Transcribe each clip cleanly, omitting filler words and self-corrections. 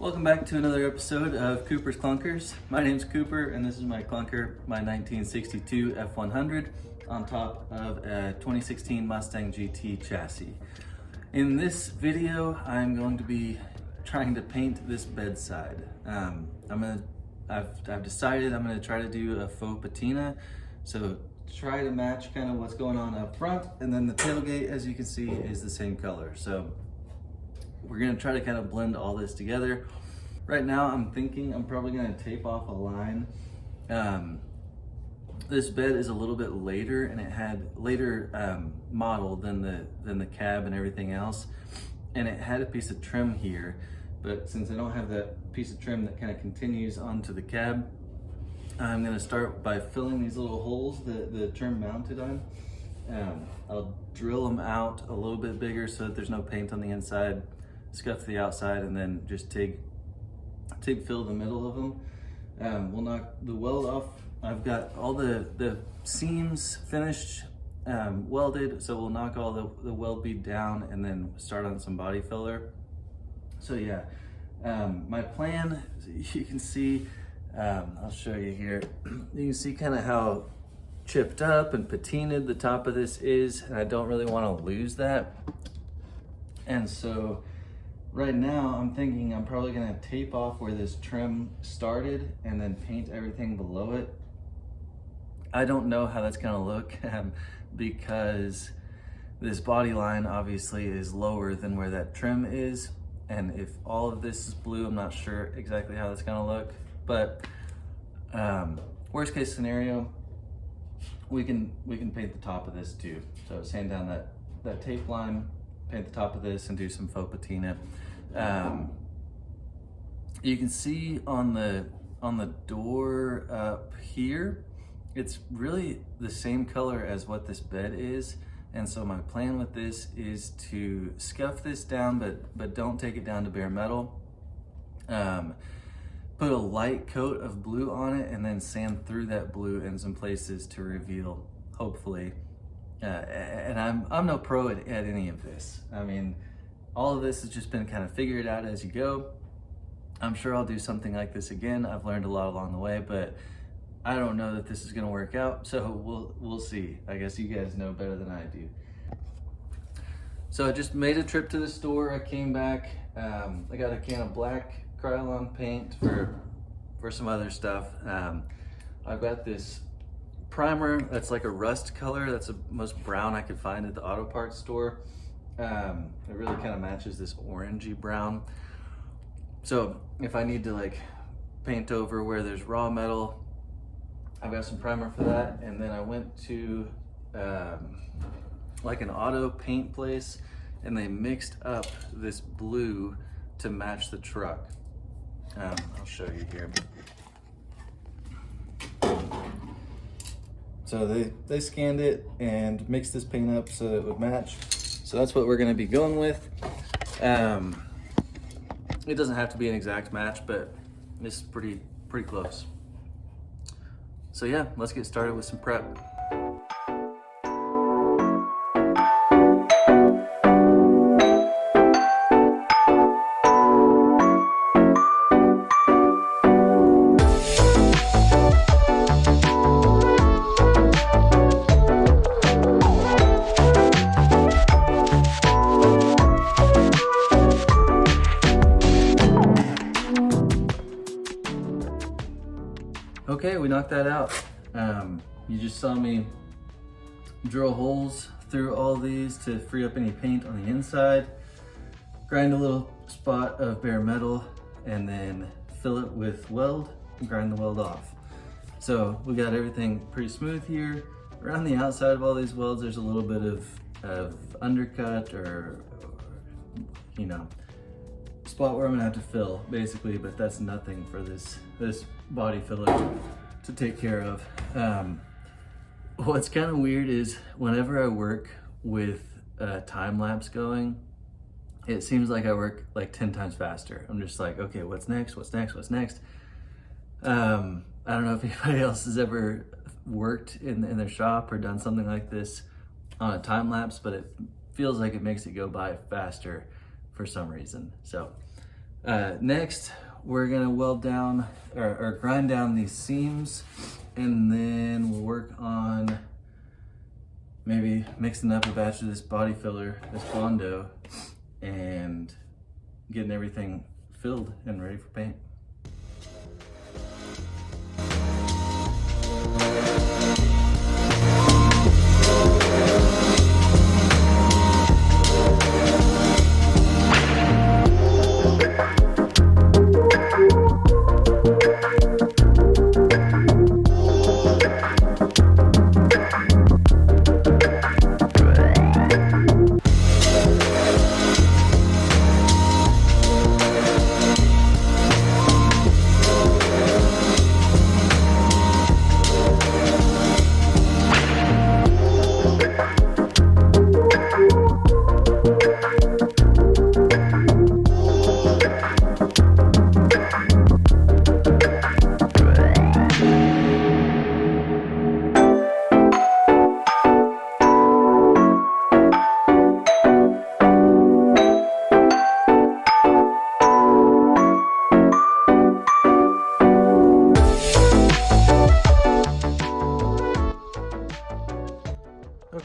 Welcome back to another episode of Cooper's Clunkers. My name's Cooper and this is my clunker, my 1962 F100 on top of a 2016 Mustang GT chassis. In this video, I'm going to be trying to paint this bedside. I've decided I'm gonna try to do a faux patina. So try to match kind of what's going on up front, and then the tailgate, as you can see, is the same color. So we're gonna try to kind of blend all this together. Right now, I'm thinking I'm probably gonna tape off a line. This bed is a little bit later, and it had later model than the cab and everything else. And it had a piece of trim here, but since I don't have that piece of trim that kind of continues onto the cab, I'm gonna start by filling these little holes that the trim mounted on. I'll drill them out a little bit bigger so that there's no paint on the inside, scuff the outside, and then just TIG fill the middle of them. We'll knock the weld off. I've got all the seams finished, welded, so we'll knock all the weld bead down and then start on some body filler. So yeah, my plan, you can see, I'll show you here. You can see kind of how chipped up and patinaed the top of this is, and I don't really want to lose that. And so right now I'm thinking I'm probably going to tape off where this trim started and then paint everything below it. I don't know how that's going to look because this body line obviously is lower than where that trim is. And if all of this is blue, I'm not sure exactly how that's going to look. But worst case scenario, we can paint the top of this too. So sand down that tape line, paint the top of this, and do some faux patina. You can see on the door up here, it's really the same color as what this bed is. And so my plan with this is to scuff this down, but don't take it down to bare metal. Put a light coat of blue on it and then sand through that blue in some places to reveal, hopefully. And I'm no pro at any of this. I mean, all of this has just been kind of figure it out as you go. I'm sure I'll do something like this again. I've learned a lot along the way, but I don't know that this is gonna work out, so we'll see. I guess you guys know better than I do. So I just made a trip to the store. I came back. I got a can of black Krylon paint for some other stuff. I've got this primer that's like a rust color. That's the most brown I could find at the auto parts store. It really kind of matches this orangey brown. So if I need to like paint over where there's raw metal, I've got some primer for that. And then I went to like an auto paint place, and they mixed up this blue to match the truck. I'll show you here. So they scanned it and mixed this paint up so that it would match. So that's what we're gonna be going with. It doesn't have to be an exact match, but this is pretty close. So yeah, let's get started with some prep. Okay, we knocked that out. You just saw me drill holes through all these to free up any paint on the inside, grind a little spot of bare metal, and then fill it with weld and grind the weld off. So we got everything pretty smooth here. Around the outside of all these welds, there's a little bit of undercut or you know, spot where I'm gonna have to fill basically, but that's nothing for this body filler to take care of. What's kind of weird is whenever I work with a time lapse going, it seems like I work like 10 times faster. I'm just like, okay, what's next? What's next? What's next? I don't know if anybody else has ever worked in their shop or done something like this on a time lapse, but it feels like it makes it go by faster for some reason. So Next, we're gonna weld down or grind down these seams, and then we'll work on maybe mixing up a batch of this body filler, this Bondo, and getting everything filled and ready for paint.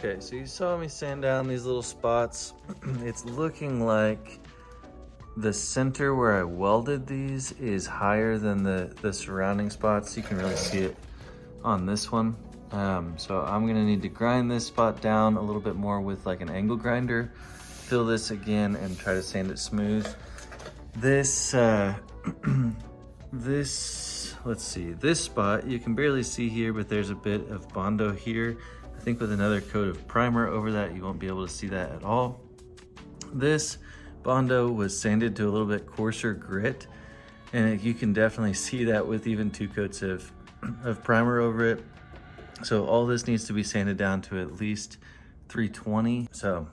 Okay, so you saw me sand down these little spots. It's looking like the center where I welded these is higher than the surrounding spots. You can really see it on this one. So I'm gonna need to grind this spot down a little bit more with like an angle grinder, fill this again and try to sand it smooth. This, let's see, this spot, you can barely see here, but there's a bit of Bondo here. I think with another coat of primer over that, you won't be able to see that at all. This Bondo was sanded to a little bit coarser grit, and you can definitely see that with even 2 coats of primer over it. So all this needs to be sanded down to at least 320. So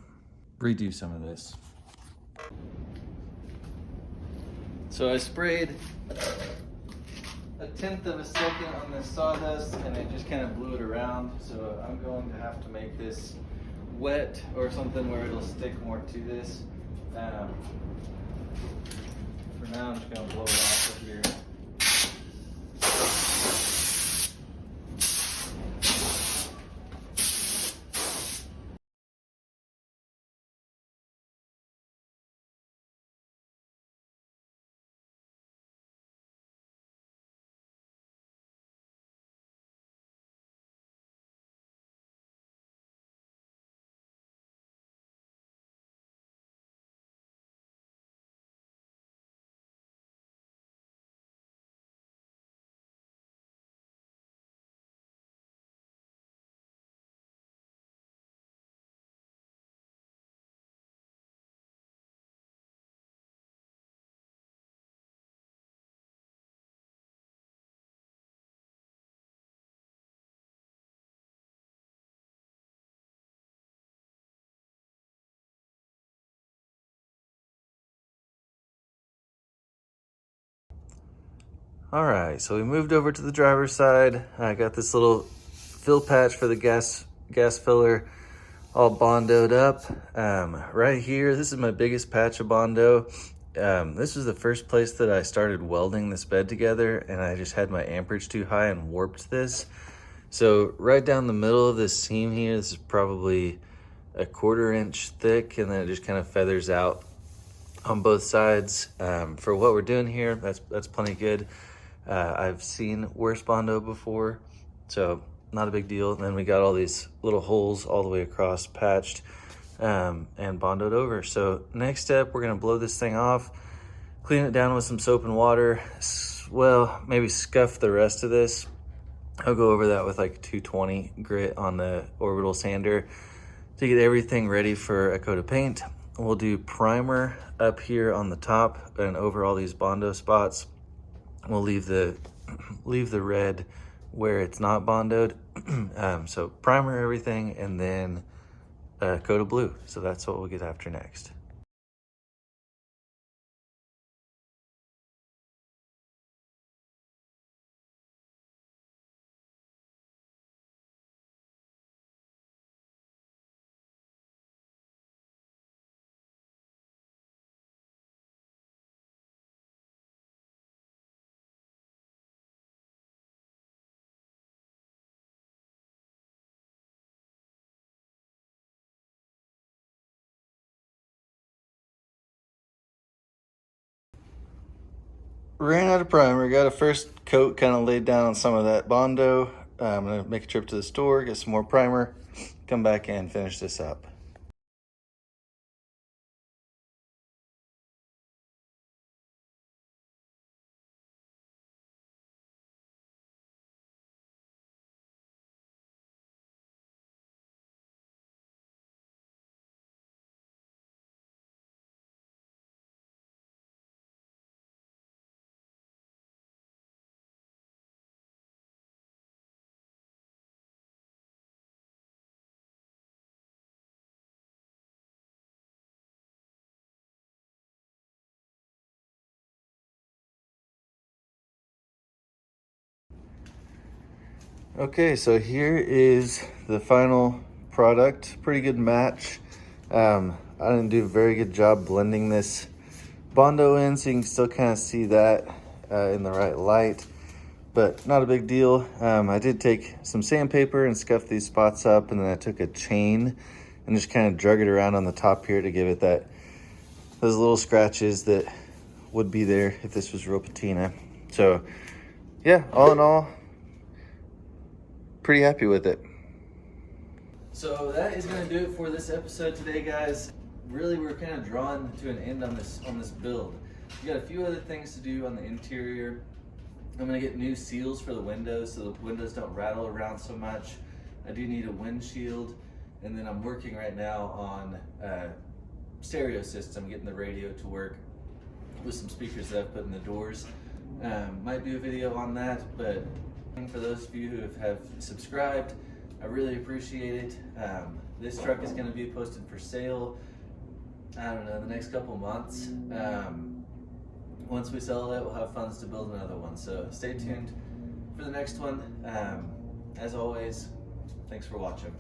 redo some of this. So I sprayed 1/10 of a second on this sawdust and it just kind of blew it around. So I'm going to have to make this wet or something where it'll stick more to this. For now, I'm just going to blow it off of here. All right, so we moved over to the driver's side. I got this little fill patch for the gas filler all bondoed up. Right here, this is my biggest patch of Bondo. This was the first place that I started welding this bed together, and I just had my amperage too high and warped this. So right down the middle of this seam here, this is probably a 1/4 inch thick, and then it just kind of feathers out on both sides. For what we're doing here, that's plenty good. I've seen worse Bondo before, so not a big deal. And then we got all these little holes all the way across patched and Bondoed over. So next step, we're gonna blow this thing off, clean it down with some soap and water. Well, maybe scuff the rest of this. I'll go over that with like 220 grit on the orbital sander to get everything ready for a coat of paint. We'll do primer up here on the top and over all these Bondo spots. We'll leave the red where it's not bondoed. So primer everything and then a coat of blue. So that's what we'll get after next. Ran out of primer. Got a first coat kind of laid down on some of that Bondo. I'm gonna make a trip to the store, get some more primer, come back and finish this up. Okay, so here is the final product. Pretty good match. I didn't do a very good job blending this Bondo in, so you can still kind of see that in the right light, but not a big deal. I did take some sandpaper and scuff these spots up, and then I took a chain and just kind of drug it around on the top here to give it those little scratches that would be there if this was real patina. So yeah, all in all, pretty happy with it. So that is going to do it for this episode today, guys. Really, we're kind of drawn to an end on this build. We got a few other things to do on the interior. I'm going to get new seals for the windows so the windows don't rattle around so much. I do need a windshield, and then I'm working right now on a stereo system, getting the radio to work with some speakers that I've put in the doors. Might do a video on that, but for those of you who have subscribed, I really appreciate it. This truck is going to be posted for sale, I don't know, the next couple months. Once we sell it, we'll have funds to build another one. So stay tuned for the next one. As always, thanks for watching.